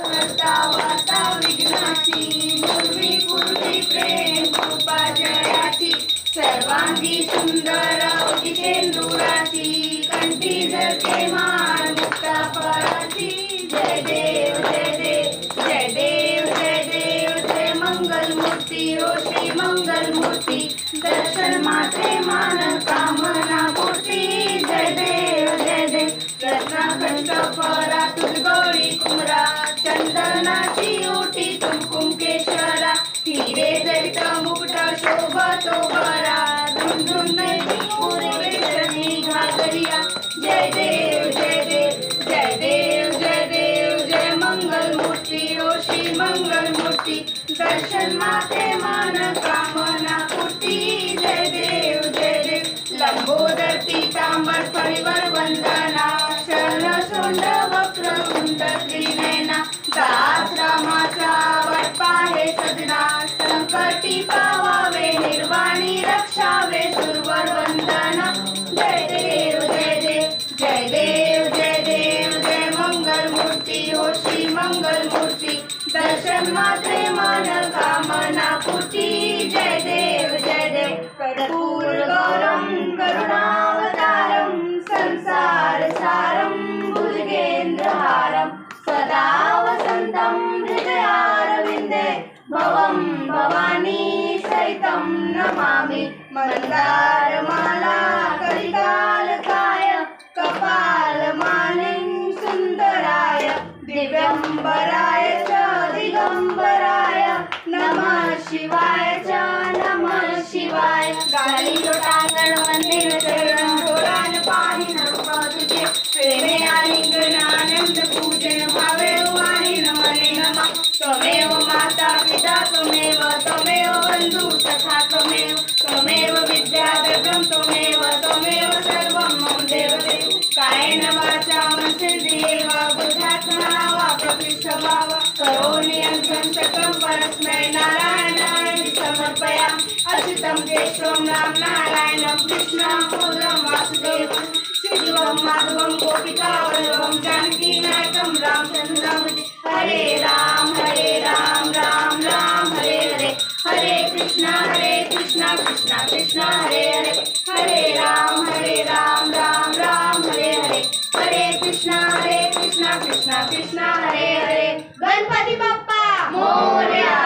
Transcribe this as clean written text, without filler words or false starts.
करता वार्ता विघ्नाची, पूर्वी पूर्वी प्रेम कृपा जयाची, सर्वांगी सुंदर अवधीतेंदुराची, कंठी धरते माळ मुक्ता फळाची. जय देव जय देव जय देव जय देव जय मंगल मूर्ती ओ श्री मंगल मूर्ती, दर्शन मात्रे मान कामना पूर्ती. जय देव जय देव रत्नाखंड फरा तुझ गौरी कुमरा, चंदनाची ओटी कुमकुम केशरा, हिरे जडित मुकुट शोभतो बरा, झुंझुंनती पूर्वेशनी घागरिया. जय देव जय देव जय देव जय देव जय मंगल मूर्ती ओ श्री मंगल मूर्ती, दर्शन माते मान कामना पूर्ती. जय देव जय देव लंबोदर पीतांबर फळीवर वंदना, शरण सोंड वक्र कुंड त्रिनयना, दास रामाचा वाटपा हे सजना, संकटी पावावे निर्वाणी रक्षावे सुरवर वंदना. जय देव जय देव जय देव जय देव जय मंगल मूर्ती ओ श्री मंगल मूर्ती, दर्शन मात्रे मन कामना पूर्ती. जय देव जय देव कर्पूर गौरम करुणावतारम, संसार सारम भुजगेंद्रहारम, सदा वसंतं हृदयारविंदे, भवं भवानी सहितं नमामि. मंदारमाला कलिकालकाय, कपालमालिं सुंदराय, दिव्यंबराय च दिगंबराय, नमः शिवाय च नमः शिवाय. गाली लोटांगण मंदिर चरण धोरण पाणी नृप तुझे, प्रेमे आलिंगन आनंद पूजन भावे वाणी नमने नमा. त्वमेव माता पिता त्वमेव, त्वमेव बंधु सखा त्वमेव, त्वमेव विद्या द्रव्यं त्वमेव, त्वमेव सर्वं मम देवदेव. कायेन वाचा मनसेन्द्रियेर्वा बुद्ध्यात्मना वा प्रकृतिस्थ भावा, करोमि यज्ञं सकलं परस्मै नारायणाय समर्पयामि. अच्युतं केशवं राम नारायणं कृष्णं बोधं वासुदेवं, श्रीजीवं माधवं गोपिका वल्लभं जानकी नायकं रामचन्द्रं भजे. हरे राम राम राम हरे हरे, हरे कृष्णा कृष्णा कृष्णा हरे हरे, हरे राम राम राम हरे हरे, हरे कृष्णा कृष्णा कृष्णा हरे हरे. गणपती बाप्पा मोरया.